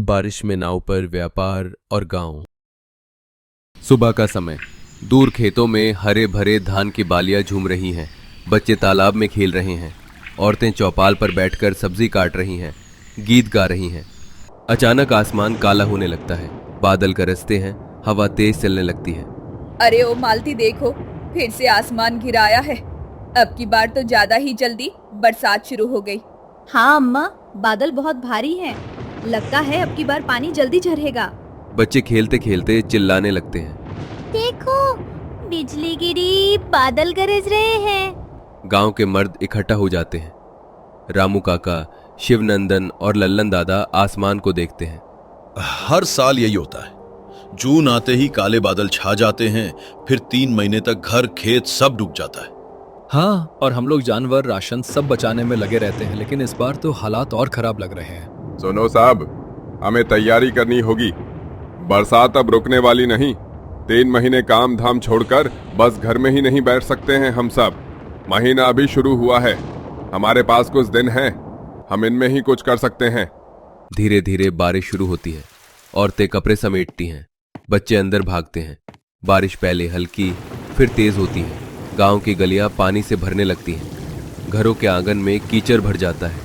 बारिश में नाव पर व्यापार और गांव। सुबह का समय। दूर खेतों में हरे भरे धान की बालियां झूम रही हैं। बच्चे तालाब में खेल रहे हैं। औरतें चौपाल पर बैठकर सब्जी काट रही हैं, गीत गा रही हैं। अचानक आसमान काला होने लगता है। बादल गरजते हैं, हवा तेज चलने लगती है। अरे ओ मालती, देखो फिर से आसमान घिराया है। अब की बार तो ज्यादा ही जल्दी बरसात शुरू हो गई। हाँ अम्मा, बादल बहुत भारी हैं। लगता है अब की बार पानी जल्दी झरेगा। बच्चे खेलते खेलते चिल्लाने लगते हैं। देखो, बिजली गिरी, बादल गरज रहे हैं। गांव के मर्द इकट्ठा हो जाते हैं। रामू काका, शिवनंदन और लल्लन दादा आसमान को देखते हैं। हर साल यही होता है। जून आते ही काले बादल छा जाते हैं, फिर 3 महीने तक घर खेत सब डूब जाता है। हाँ, और हम लोग जानवर राशन सब बचाने में लगे रहते हैं, लेकिन इस बार तो हालात और खराब लग रहे हैं। सुनो साहब, हमें तैयारी करनी होगी। बरसात अब रुकने वाली नहीं। 3 महीने काम धाम छोड़कर बस घर में ही नहीं बैठ सकते हैं हम सब। महीना अभी शुरू हुआ है। हमारे पास कुछ दिन हैं, हम इनमें ही कुछ कर सकते हैं। धीरे धीरे बारिश शुरू होती है। औरतें कपड़े समेटती हैं, बच्चे अंदर भागते हैं। बारिश पहले हल्की, फिर तेज होती है। गांव की गलियां पानी से भरने लगती हैं। घरों के आंगन में कीचड़ भर जाता है।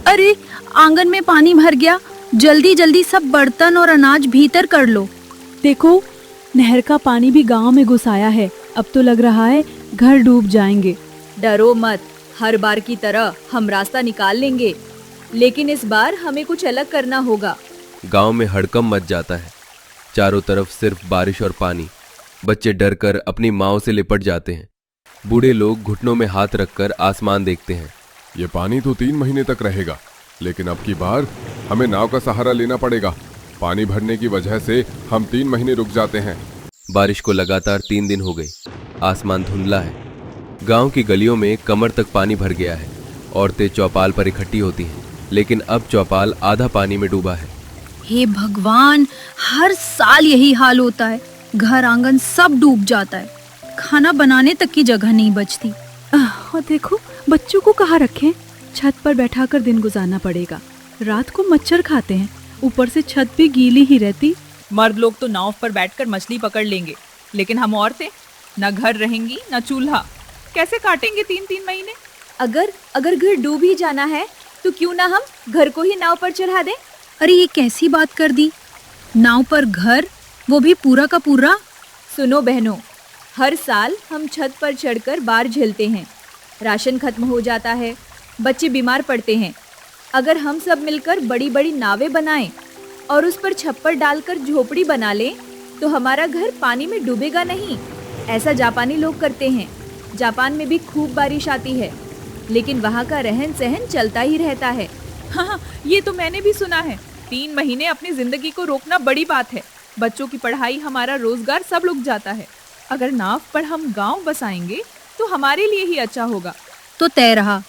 अरे, आंगन में पानी भर गया। जल्दी जल्दी सब बर्तन और अनाज भीतर कर लो। देखो, नहर का पानी भी गांव में घुस आया है। अब तो लग रहा है घर डूब जाएंगे। डरो मत, हर बार की तरह हम रास्ता निकाल लेंगे, लेकिन इस बार हमें कुछ अलग करना होगा। गांव में हड़कंप मच जाता है। चारों तरफ सिर्फ बारिश और पानी। बच्चे डर कर अपनी माओ से लिपट जाते हैं। बूढ़े लोग घुटनों में हाथ रखकर आसमान देखते हैं। ये पानी तो 3 महीने तक रहेगा, लेकिन अब की बार हमें नाव का सहारा लेना पड़ेगा। पानी भरने की वजह से हम 3 महीने रुक जाते हैं। बारिश को लगातार 3 दिन हो गए। आसमान धुंधला है। गांव की गलियों में कमर तक पानी भर गया है। औरतें चौपाल पर इकट्ठी होती हैं, लेकिन अब चौपाल आधा पानी में डूबा है। हे भगवान, हर साल यही हाल होता है। घर आंगन सब डूब जाता है। खाना बनाने तक की जगह नहीं बचती। और देखो, बच्चों को कहाँ रखें? छत पर बैठाकर दिन गुजारना पड़ेगा। रात को मच्छर खाते हैं, ऊपर से छत भी गीली ही रहती। मर्द लोग तो नाव पर बैठकर मछली पकड़ लेंगे, लेकिन हम औरतें न घर रहेंगी न चूल्हा। कैसे काटेंगे 3-3 महीने? अगर घर डूब ही जाना है तो क्यों ना हम घर को ही नाव पर चढ़ा दें। अरे, ये कैसी बात कर दी? नाव पर घर, वो भी पूरा का पूरा। सुनो बहनों, हर साल हम छत पर चढ़कर बाढ़ झेलते हैं। राशन खत्म हो जाता है, बच्चे बीमार पड़ते हैं। अगर हम सब मिलकर बड़ी बड़ी नावें बनाएं और उस पर छप्पर डालकर झोपड़ी बना लें तो हमारा घर पानी में डूबेगा नहीं। ऐसा जापानी लोग करते हैं। जापान में भी खूब बारिश आती है, लेकिन वहाँ का रहन सहन चलता ही रहता है। हाँ, ये तो मैंने भी सुना है। 3 महीने अपनी जिंदगी को रोकना बड़ी बात है। बच्चों की पढ़ाई, हमारा रोजगार सब रुक जाता है। अगर नाव पर हम गांव बसाएंगे तो हमारे लिए ही अच्छा होगा। तो तय रहा,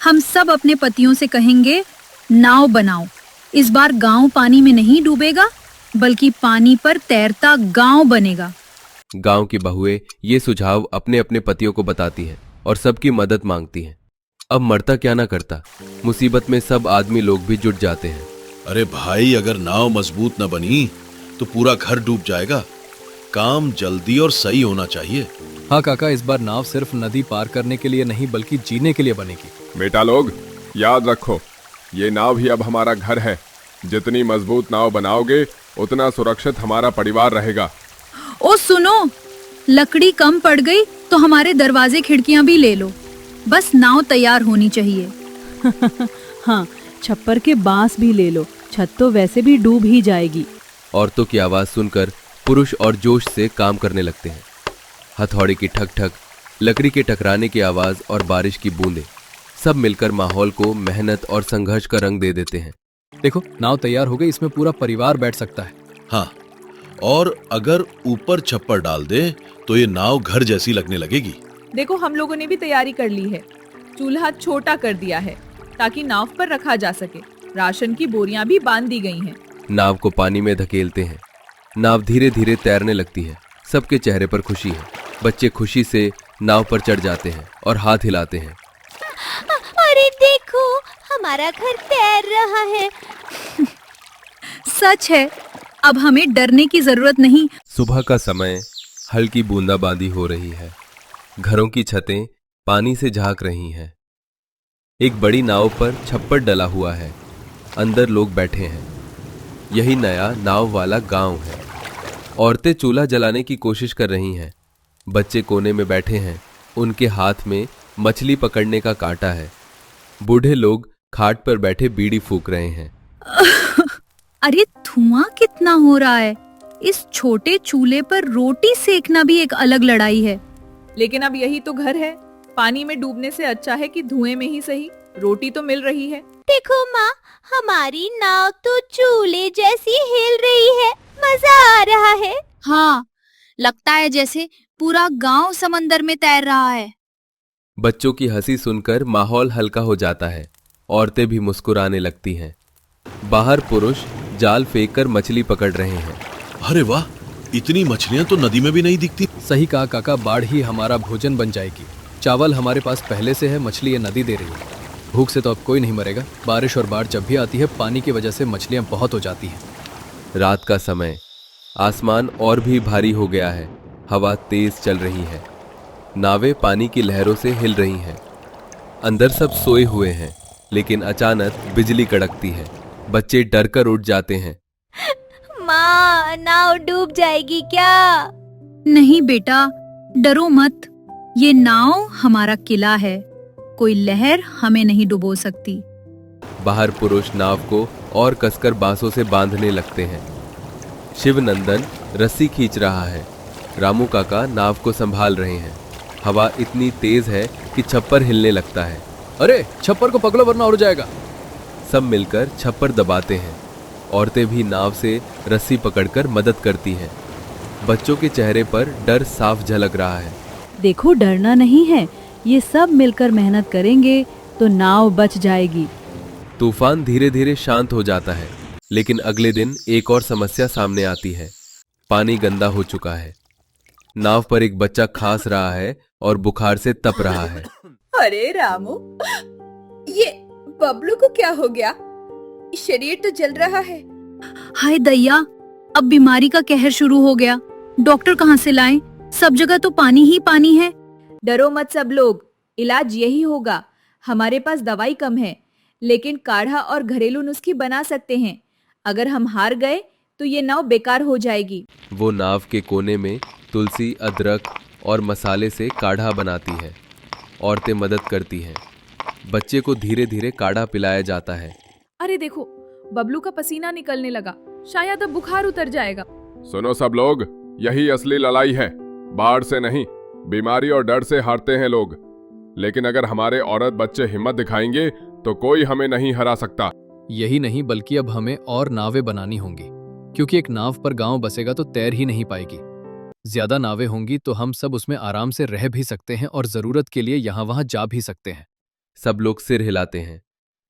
हम सब अपने पतियों से कहेंगे नाव बनाओ। इस बार गांव पानी में नहीं डूबेगा, बल्कि पानी पर तैरता गांव बनेगा। गांव की बहुएं ये सुझाव अपने अपने पतियों को बताती हैं और सबकी मदद मांगती हैं। अब मरता क्या ना करता, मुसीबत में सब आदमी लोग भी जुट जाते हैं। अरे भाई, अगर नाव मजबूत न बनी तो पूरा घर डूब जाएगा। काम जल्दी और सही होना चाहिए। हाँ काका, इस बार नाव सिर्फ नदी पार करने के लिए नहीं, बल्कि जीने के लिए बनेगी। बेटा लोग, याद रखो, ये नाव ही अब हमारा घर है। जितनी मजबूत नाव बनाओगे, उतना सुरक्षित हमारा परिवार रहेगा। ओ सुनो, लकड़ी कम पड़ गई तो हमारे दरवाजे खिड़कियां भी ले लो। बस नाव तैयार होनी चाहिए। हाँ, छप्पर के बांस भी ले लो। छत तो वैसे भी डूब ही जाएगी। औरतों की आवाज सुनकर पुरुष और जोश से काम करने लगते हैं। हथौड़ी की ठक ठक, लकड़ी के टकराने की आवाज और बारिश की बूंदें सब मिलकर माहौल को मेहनत और संघर्ष का रंग दे देते हैं। देखो, नाव तैयार हो गई। इसमें पूरा परिवार बैठ सकता है। हाँ, और अगर ऊपर छप्पर डाल दे तो ये नाव घर जैसी लगने लगेगी। देखो, हम लोगों ने भी तैयारी कर ली है। चूल्हा छोटा कर दिया है ताकि नाव पर रखा जा सके। राशन की बोरियां भी बांध दी गई हैं। नाव को पानी में धकेलते हैं। नाव धीरे धीरे तैरने लगती है। सबके चेहरे पर खुशी है। बच्चे खुशी से नाव पर चढ़ जाते हैं और हाथ हिलाते हैं। अरे देखो, हमारा घर तैर रहा है। सच है। अब हमें डरने की जरूरत नहीं। सुबह का समय, हल्की बूंदाबांदी हो रही है। घरों की छतें पानी से झांक रही हैं। एक बड़ी नाव पर छप्पर डला हुआ है। अंदर लोग बैठे हैं। यही नया नाव वाला गांव है। औरतें चूल्हा जलाने की कोशिश कर रही हैं। बच्चे कोने में बैठे हैं। उनके हाथ में मछली पकड़ने का कांटा है। बूढ़े लोग खाट पर बैठे बीड़ी फूंक रहे हैं। अरे धुआं कितना हो रहा है। इस छोटे चूल्हे पर रोटी सेकना भी एक अलग लड़ाई है। लेकिन अब यही तो घर है। पानी में डूबने से अच्छा है कि धुएं में ही सही, रोटी तो मिल रही है। देखो माँ, हमारी नाव तो चूल्हे जैसी हिल रही है। मजा आ रहा है। हाँ, लगता है जैसे पूरा गांव समंदर में तैर रहा है। बच्चों की हंसी सुनकर माहौल हल्का हो जाता है। औरतें भी मुस्कुराने लगती हैं। बाहर पुरुष जाल फेंककर मछली पकड़ रहे हैं। अरे वाह, इतनी मछलियां तो नदी में भी नहीं दिखती। सही कहा काका, बाढ़ ही हमारा भोजन बन जाएगी। चावल हमारे पास पहले से है, मछली ये नदी दे रही है। भूख से तो अब कोई नहीं मरेगा। बारिश और बाढ़ जब भी आती है, पानी की वजह से मछलियां बहुत हो जाती हैं। रात का समय, आसमान और भी भारी हो गया है। हवा तेज चल रही है। नावें पानी की लहरों से हिल रही हैं। अंदर सब सोए हुए हैं, लेकिन अचानक बिजली कड़कती है। बच्चे डर कर उठ जाते हैं। माँ, नाव डूब जाएगी क्या? नहीं बेटा, डरो मत। ये नाव हमारा किला है। कोई लहर हमें नहीं डुबो सकती। बाहर पुरुष नाव को और कसकर बांसों से बांधने लगते हैं। शिवनंदन रस्सी खींच रहा है। रामू काका नाव को संभाल रहे हैं। हवा इतनी तेज है कि छप्पर हिलने लगता है। अरे छप्पर को पकड़ो वरना उड़ जाएगा। सब मिलकर छप्पर दबाते हैं। औरतें भी नाव से रस्सी पकड़कर मदद करती हैं। बच्चों के चेहरे पर डर साफ झलक रहा है। देखो, डरना नहीं है। ये सब मिलकर मेहनत करेंगे तो नाव बच जाएगी। तूफान धीरे धीरे शांत हो जाता है, लेकिन अगले दिन एक और समस्या सामने आती है। पानी गंदा हो चुका है। नाव पर एक बच्चा खांस रहा है और बुखार से तप रहा है। अरे रामू, ये बबलू को क्या हो गया? शरीर तो जल रहा है। हाय दैया, अब बीमारी का कहर शुरू हो गया। डॉक्टर कहाँ से लाएं? सब जगह तो पानी ही पानी है। डरो मत सब लोग, इलाज यही होगा। हमारे पास दवाई कम है, लेकिन काढ़ा और घरेलू नुस्खे बना सकते हैं। अगर हम हार गए तो ये नाव बेकार हो जाएगी। वो नाव के कोने में तुलसी, अदरक और मसाले से काढ़ा बनाती है। औरतें मदद करती हैं। बच्चे को धीरे धीरे काढ़ा पिलाया जाता है। अरे देखो, बबलू का पसीना निकलने लगा। शायद अब बुखार उतर जाएगा। सुनो सब लोग, यही असली लड़ाई है। बाढ़ से नहीं, बीमारी और डर से हारते हैं लोग। लेकिन अगर हमारे औरत बच्चे हिम्मत दिखाएंगे तो कोई हमें नहीं हरा सकता। यही नहीं, बल्कि अब हमें और नावें बनानी होंगी, क्योंकि एक नाव पर गांव बसेगा तो तैर ही नहीं पाएगी। ज्यादा नावें होंगी तो हम सब उसमें आराम से रह भी सकते हैं और जरूरत के लिए यहाँ वहां जा भी सकते हैं। सब लोग सिर हिलाते हैं।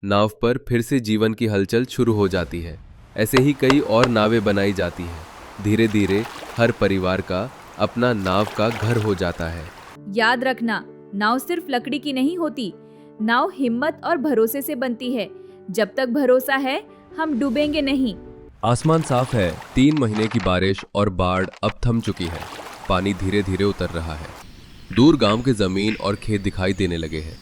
नाव पर फिर से जीवन की हलचल शुरू हो जाती है। ऐसे ही कई और नावें बनाई जाती हैं। धीरे धीरे हर परिवार का अपना नाव का घर हो जाता है। याद रखना, नाव सिर्फ लकड़ी की नहीं होती। नाव हिम्मत और भरोसे से बनती है। जब तक भरोसा है, हम डूबेंगे नहीं। आसमान साफ है। 3 महीने की बारिश और बाढ़ अब थम चुकी है। पानी धीरे धीरे उतर रहा है। दूर गांव के जमीन और खेत दिखाई देने लगे हैं।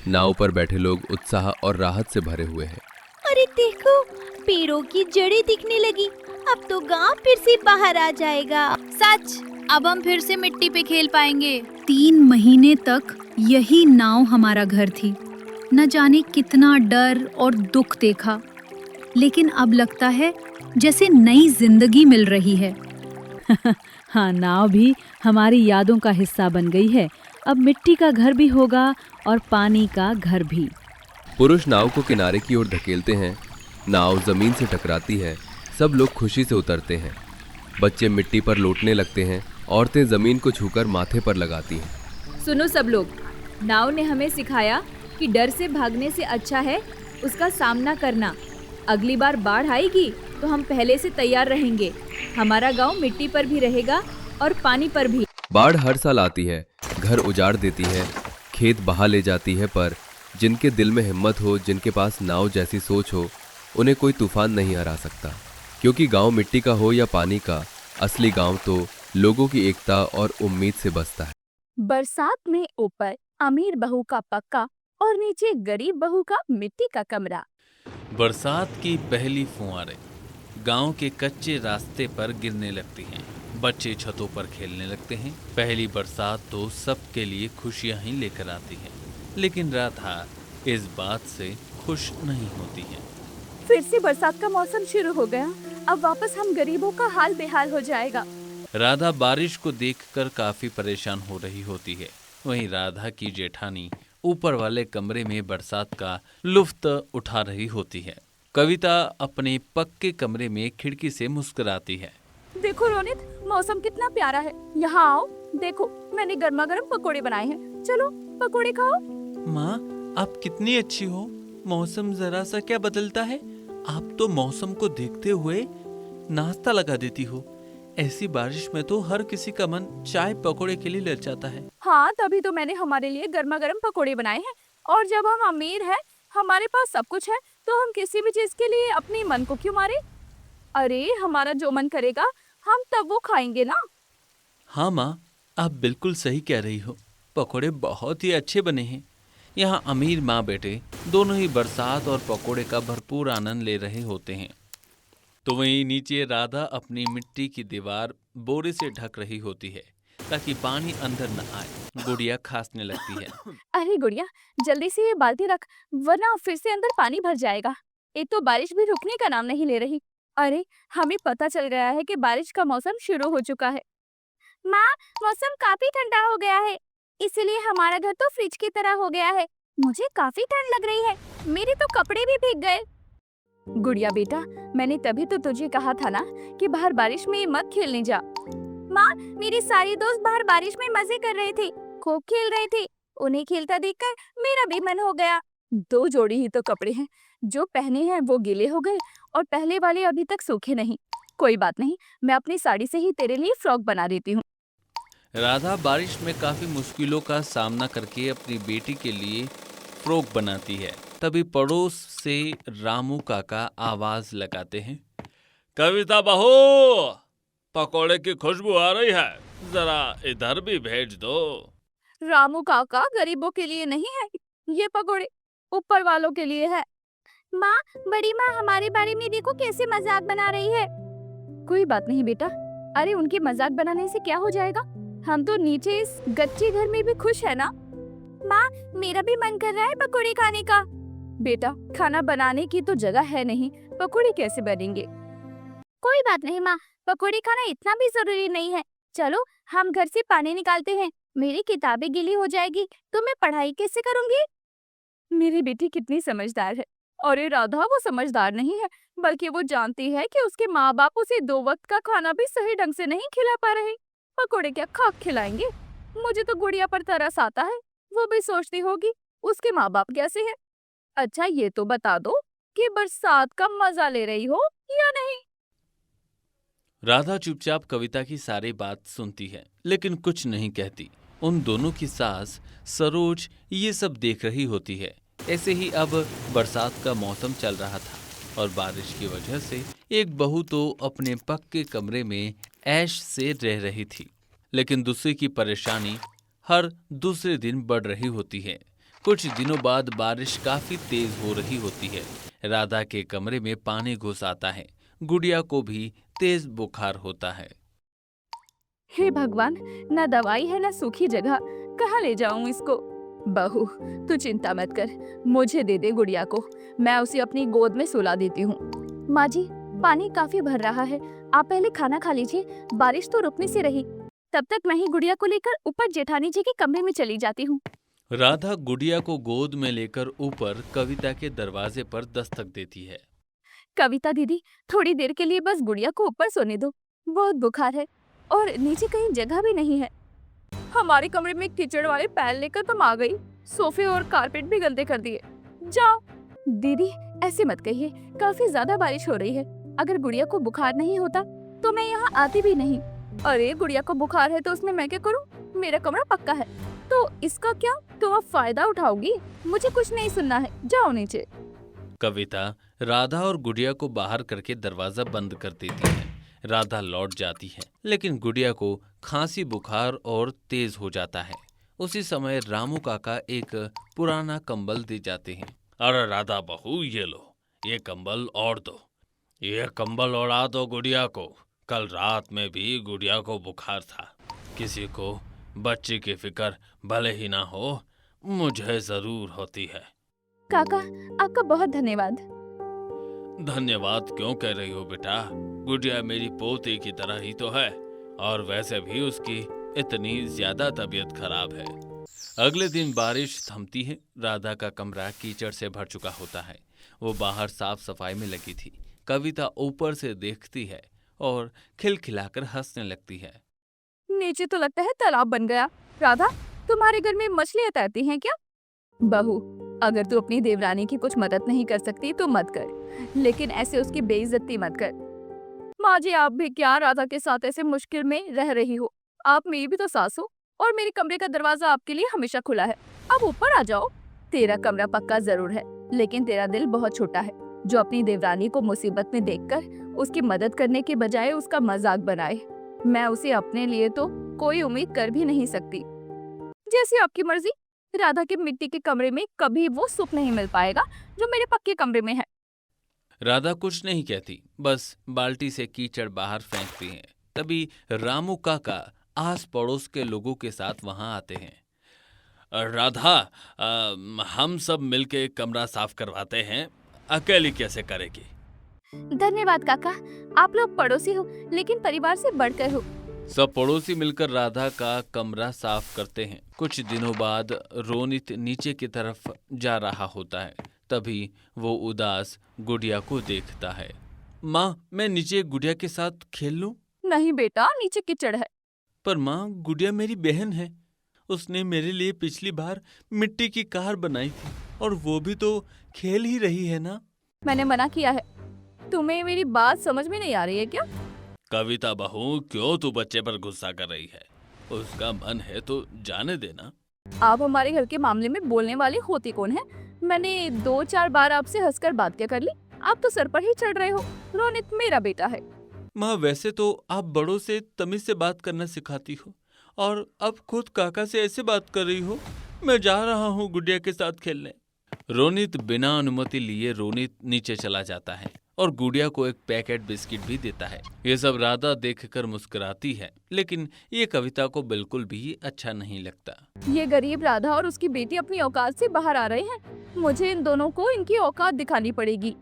नाव पर बैठे लोग उत्साह और राहत से भरे हुए हैं। अरे देखो, पेड़ों की जड़ें दिखने लगी। अब तो गांव फिर से बाहर आ जाएगा। सच, अब हम फिर से मिट्टी पे खेल पाएंगे। 3 महीने तक यही नाव हमारा घर थी। न जाने कितना डर और दुख देखा, लेकिन अब लगता है जैसे नई जिंदगी मिल रही है। हाँ, नाव भी हमारी यादों का हिस्सा बन गई है। अब मिट्टी का घर भी होगा और पानी का घर भी। पुरुष नाव को किनारे की ओर धकेलते हैं। नाव जमीन से टकराती है। सब लोग खुशी से उतरते हैं। बच्चे मिट्टी पर लौटने लगते हैं। औरतें जमीन को छूकर माथे पर लगाती हैं। सुनो सब लोग, नाव ने हमें सिखाया कि डर से भागने से अच्छा है उसका सामना करना। अगली बार बाढ़ आएगी तो हम पहले से तैयार रहेंगे। हमारा गांव मिट्टी पर भी रहेगा और पानी पर भी। बाढ़ हर साल आती है, घर उजाड़ देती है, खेत बहा ले जाती है, पर जिनके दिल में हिम्मत हो, जिनके पास नाव जैसी सोच हो, उन्हें कोई तूफान नहीं हरा सकता। क्योंकि गांव मिट्टी का हो या पानी का, असली गांव तो लोगों की एकता और उम्मीद से बसता है। बरसात में ऊपर अमीर बहू का पक्का और नीचे गरीब बहू का मिट्टी का कमरा। बरसात की पहली फुहारें गांव के कच्चे रास्ते पर गिरने लगती हैं। बच्चे छतों पर खेलने लगते हैं। पहली बरसात तो सबके लिए खुशियां ही लेकर आती है, लेकिन राधा इस बात से खुश नहीं होती है। फिर से बरसात का मौसम शुरू हो गया। अब वापस हम गरीबों का हाल बेहाल हो जाएगा। राधा बारिश को देखकर काफी परेशान हो रही होती है। वहीं राधा की जेठानी ऊपर वाले कमरे में बरसात का लुफ्त उठा रही होती है। कविता अपने पक्के कमरे में खिड़की से मुस्कुराती है। देखो रोनित, मौसम कितना प्यारा है। यहाँ आओ, देखो मैंने गर्मा गर्म पकोड़े बनाए हैं। चलो पकोड़े खाओ। माँ, आप कितनी अच्छी हो। मौसम जरा सा क्या बदलता है, आप तो मौसम को देखते हुए नाश्ता लगा देती हो। ऐसी बारिश में तो हर किसी का मन चाय पकोड़े के लिए ललचाता है। हाँ, तभी तो मैंने हमारे लिए गर्मा गर्म पकोड़े बनाए हैं। और जब हम अमीर हैं, हमारे पास सब कुछ है, तो हम किसी भी चीज के लिए अपने मन को क्यों मारे। अरे हमारा जो मन करेगा हम तब वो खाएंगे ना। हाँ माँ, आप बिल्कुल सही कह रही हो। पकोड़े बहुत ही अच्छे बने हैं। यहाँ अमीर माँ बेटे दोनों ही बरसात और पकोड़े का भरपूर आनंद ले रहे होते हैं। तो वहीं नीचे राधा अपनी मिट्टी की दीवार बोरे से ढक रही होती है ताकि पानी अंदर न आए। गुड़िया खांसने लगती है। अरे गुड़िया, जल्दी से ये बाल्टी रख, वरना फिर से अंदर पानी भर जाएगा। एक तो बारिश भी रुकने का नाम नहीं ले रही। अरे हमें पता चल गया है कि बारिश का मौसम शुरू हो चुका है। माँ, मौसम काफी ठंडा हो गया है, इसीलिए हमारा घर तो फ्रिज की तरह हो गया है। मुझे काफी ठंड लग रही है, मेरे तो कपड़े भी भीग गए। गुड़िया बेटा, मैंने तभी तो तुझे कहा था ना कि बाहर बारिश में मत खेलने जा। माँ, मेरी सारी दोस्त बाहर बारिश में मजे कर रहे थे, खूब खेल रहे थे। उन्हें खेलता देखकर मेरा भी मन हो गया। 2 जोड़ी ही तो कपड़े हैं, जो पहने हैं वो गीले हो गए और पहले वाले अभी तक सूखे नहीं। कोई बात नहीं, मैं अपनी साड़ी से ही तेरे लिए फ्रॉक बना देती हूँ। राधा बारिश में काफी मुश्किलों का सामना करके अपनी बेटी के लिए फ्रॉक बनाती है। तभी पड़ोस से रामू काका आवाज लगाते हैं, कविता बहू, पकोड़े की खुशबू आ रही है, जरा इधर भी भेज दो। रामू काका, गरीबों के लिए नहीं है ये पकोड़े, ऊपर वालों के लिए है। माँ, बड़ी माँ हमारे बारे में देखो कैसे मजाक बना रही है। कोई बात नहीं बेटा, अरे उनके मजाक बनाने से क्या हो जाएगा। हम तो नीचे इस गच्चे घर में भी खुश है ना। माँ, मेरा भी मन कर रहा है पकोड़े खाने का। बेटा, खाना बनाने की तो जगह है नहीं, पकोड़े कैसे बनेंगे। कोई बात नहीं माँ, पकोड़े खाना इतना भी जरूरी नहीं है। चलो हम घर से पानी निकालते हैं, मेरी किताबें गीली हो जाएगी तो मैं पढ़ाई कैसे करूंगी। मेरी बेटी कितनी समझदार है। अरे राधा, वो समझदार नहीं है, बल्कि वो जानती है कि उसके माँ बाप उसे 2 वक्त का खाना भी सही ढंग से नहीं खिला पा रहे। पकोड़े क्या खाक खिलाएंगे। मुझे तो गुड़िया पर तरस आता है, वो भी सोचती होगी उसके माँ बाप कैसे हैं। अच्छा ये तो बता दो कि बरसात का मजा ले रही हो या नहीं। राधा चुपचाप कविता की सारी बात सुनती है, लेकिन कुछ नहीं कहती। उन दोनों की सास सरोज ये सब देख रही होती है। ऐसे ही अब बरसात का मौसम चल रहा था और बारिश की वजह से एक बहू तो अपने पक्के कमरे में ऐश से रह रही थी, लेकिन दूसरे की परेशानी हर दूसरे दिन बढ़ रही होती है। कुछ दिनों बाद बारिश काफी तेज हो रही होती है। राधा के कमरे में पानी घुस आता है। गुड़िया को भी तेज बुखार होता है। हे भगवान, न दवाई है न सूखी जगह, कहाँ ले जाऊं इसको। बहू तू चिंता मत कर, मुझे दे दे गुड़िया को, मैं उसे अपनी गोद में सुला देती हूँ। माँ जी, पानी काफी भर रहा है, आप पहले खाना खा लीजिए, बारिश तो रुकने से रही। तब तक मैं ही गुड़िया को लेकर ऊपर जेठानी जी के कमरे में चली जाती हूँ। राधा गुड़िया को गोद में लेकर ऊपर कविता के दरवाजे पर दस्तक देती है। कविता दीदी, थोड़ी देर के लिए बस गुड़िया को ऊपर सोने दो, बहुत बुखार है और नीचे कहीं जगह भी नहीं है। हमारे कमरे में कीचड़ वाले पैर लेकर तुम आ गई, सोफे और कारपेट भी गंदे कर दिए। जाओ। दीदी ऐसे मत कहिए, काफी ज्यादा बारिश हो रही है। अगर गुड़िया को बुखार नहीं होता तो मैं यहाँ आती भी नहीं। अरे गुड़िया को बुखार है तो उसमें मैं क्या करूँ, मेरा कमरा पक्का है, तो इसका क्या तुम अब फायदा उठाओगी। मुझे कुछ नहीं सुनना है, जाओ नीचे। कविता राधा और गुड़िया को बाहर करके दरवाजा बंद कर देती है। राधा लौट जाती है, लेकिन गुड़िया को खांसी, बुखार और तेज हो जाता है। उसी समय रामू काका एक पुराना कंबल दे जाते हैं। अरे राधा बहू, ये लो, ये कंबल ओढ़ दो। ये कंबल ओढ़ा दो गुड़िया को। कल रात में भी गुड़िया को बुखार था। किसी को बच्ची की फिक्र भले ही ना हो, मुझे जरूर होती है। काका, आपका बहुत धन्यवाद। धन्यवाद क्यों कह रही हो बेटा? गुड़िया मेरी पोती की तरह ही तो है, और वैसे भी उसकी इतनी ज्यादा तबीयत खराब है। अगले दिन बारिश थमती है। राधा का कमरा कीचड़ से भर चुका होता है। वो बाहर साफ सफाई में लगी थी। कविता ऊपर से देखती है और खिलखिलाकर हंसने लगती है। नीचे तो लगता है तालाब बन गया। राधा, तुम्हारे घर में मछलियाँ तैरती हैं क्या? बहू, अगर तू अपनी देवरानी की कुछ मदद नहीं कर सकती तो मत कर, लेकिन ऐसे उसकी बेइज्जती मत कर। माँ जी, आप भी क्या राधा के साथ ऐसे मुश्किल में रह रही हो? आप मेरी भी तो सास हो, और मेरे कमरे का दरवाजा आपके लिए हमेशा खुला है। अब ऊपर आ जाओ। तेरा कमरा पक्का जरूर है, लेकिन तेरा दिल बहुत छोटा है, जो अपनी देवरानी को मुसीबत में देखकर उसकी मदद करने के बजाय उसका मजाक बनाए। मैं उसे अपने लिए तो कोई उम्मीद कर भी नहीं सकती। जैसी आपकी मर्जी। राधा के मिट्टी के कमरे में कभी वो सुख नहीं मिल पाएगा जो मेरे पक्के कमरे में है। राधा कुछ नहीं कहती, बस बाल्टी से कीचड़ बाहर फेंकती है। तभी रामू काका आस पड़ोस के लोगों के साथ वहां आते हैं। राधा, हम सब मिलके कमरा साफ करवाते हैं, अकेली कैसे करेगी? धन्यवाद काका, आप लोग पड़ोसी हो लेकिन परिवार से बढ़कर हो। सब पड़ोसी मिलकर राधा का कमरा साफ करते हैं। कुछ दिनों बाद रोनित नीचे की तरफ जा रहा होता है। तभी वो उदास गुड़िया को देखता है। माँ, मैं नीचे गुड़िया के साथ खेल लूं? नहीं बेटा, नीचे कीचड़ है। पर माँ, गुड़िया मेरी बहन है। उसने मेरे लिए पिछली बार मिट्टी की कार बनाई थी, और वो भी तो खेल ही रही है ना। मैंने मना किया है। तुम्हें मेरी बात समझ में नहीं आ रही है क्या? कविता बहू, क्यों तू बच्चे पर गुस्सा कर रही है? उसका मन है तो जाने देना। आप हमारे घर के मामले में बोलने वाली होती कौन है? मैंने 2-4 बार आपसे हंसकर बात क्या कर ली? आप तो सर पर ही चढ़ रहे हो। रोनित मेरा बेटा है। माँ, वैसे तो आप बड़ों से तमीज से बात करना सिखाती हो, और अब खुद काका से ऐसे बात कर रही हो। मैं जा रहा हूँ गुड़िया के साथ खेलने। रोनित बिना अनुमति लिए रोनित नीचे चला जाता है और गुड़िया को एक पैकेट बिस्किट भी देता है। ये सब राधा देखकर मुस्कुराती है, लेकिन ये कविता को बिल्कुल भी अच्छा नहीं लगता। ये गरीब राधा और उसकी बेटी अपनी औकात से बाहर आ रहे हैं। मुझे इन दोनों को इनकी औकात दिखानी पड़ेगी।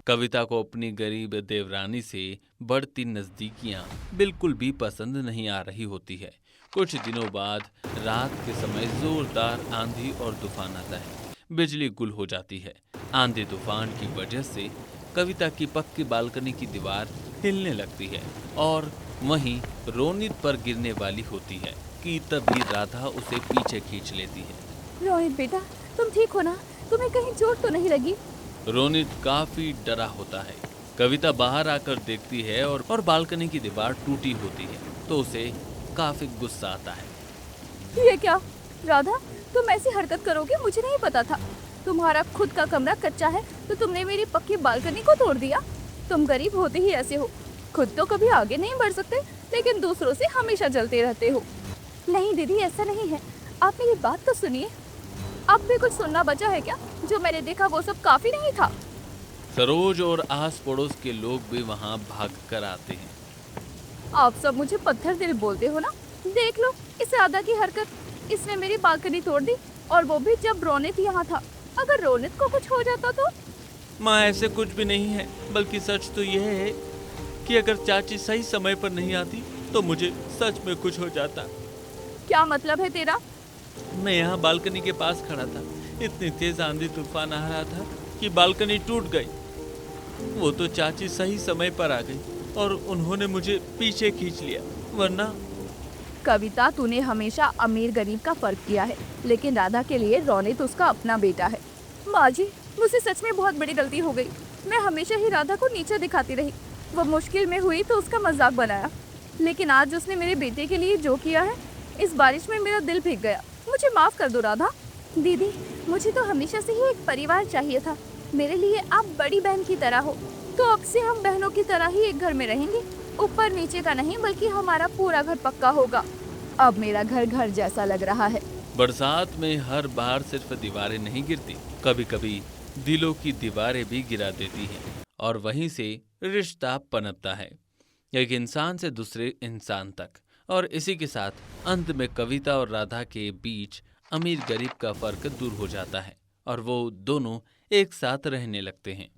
कविता को अपनी गरीब देवरानी से बढ़ती नजदीकियां बिल्कुल भी पसंद नहीं आ रही होती है। कुछ दिनों बाद रात के समय जोरदार आंधी और तूफान आता है। बिजली गुल हो जाती है। आंधी तूफान की वजह से कविता की पक्की बालकनी की दीवार हिलने लगती है और वहीं रोनित पर गिरने वाली होती है कि तभी राधा उसे पीछे खींच लेती है। रोनित बेटा, तुम ठीक हो ना? तुम्हें कहीं चोट तो नहीं लगी? रोनित काफी डरा होता है। कविता बाहर आकर देखती है और बालकनी की दीवार टूटी होती है, तो उसे काफी गुस्सा आता है। ये क्या राधा, तुम ऐसी हरकत करोगे मुझे नहीं पता था। तुम्हारा खुद का कमरा कच्चा है तो तुमने मेरी पक्की बालकनी को तोड़ दिया। तुम गरीब होते ही ऐसे हो। खुद तो कभी आगे नहीं बढ़ सकते, लेकिन दूसरों से हमेशा जलते रहते हो। नहीं दीदी, ऐसा नहीं है। आप मेरी बात तो सुनिए। अब भी कुछ सुनना बचा है क्या? जो मैंने देखा वो सब काफी नहीं था। सरोज और आस पड़ोस के लोग भी वहाँ भाग कर आते हैं। आप सब मुझे पत्थर दिल बोलते हो ना? देख लो इस राधा की हरकत। इसने मेरी बालकनी तोड़ दी, और वो भी जब रोनित यहाँ था। अगर रोनित को कुछ हो जाता तो? माँ, ऐसे कुछ भी नहीं है, बल्कि सच तो यह है कि अगर चाची सही समय पर नहीं आती तो मुझे सच में कुछ हो जाता। क्या मतलब है तेरा? मैं यहाँ बालकनी के पास खड़ा था। इतनी तेज आंधी तूफान आ रहा था कि बालकनी टूट गई। वो तो चाची सही समय पर आ गई और उन्होंने मुझे पीछे खींच लिया, वरना। कविता, तूने हमेशा अमीर गरीब का फर्क किया है, लेकिन राधा के लिए रोनित उसका अपना बेटा है। माँ जी, मुझसे सच में बहुत बड़ी गलती हो गई। मैं हमेशा ही राधा को नीचे दिखाती रही। वो मुश्किल में हुई तो उसका मजाक बनाया, लेकिन आज उसने मेरे बेटे के लिए जो किया है, इस बारिश में मेरा दिल भीग गया। मुझे माफ कर दो राधा। दीदी, मुझे तो हमेशा से ही एक परिवार चाहिए था। मेरे लिए आप बड़ी बहन की तरह हो, तो अब से हम बहनों की तरह ही एक घर में रहेंगे। ऊपर नीचे का नहीं, बल्कि हमारा पूरा घर पक्का होगा। अब मेरा घर घर जैसा लग रहा है। बरसात में हर बार सिर्फ दीवारें नहीं गिरती, कभी कभी दिलों की दीवारें भी गिरा देती हैं और वहीं से रिश्ता पनपता है, एक इंसान से दूसरे इंसान तक। और इसी के साथ अंत में कविता और राधा के बीच अमीर गरीब का फर्क दूर हो जाता है और वो दोनों एक साथ रहने लगते हैं।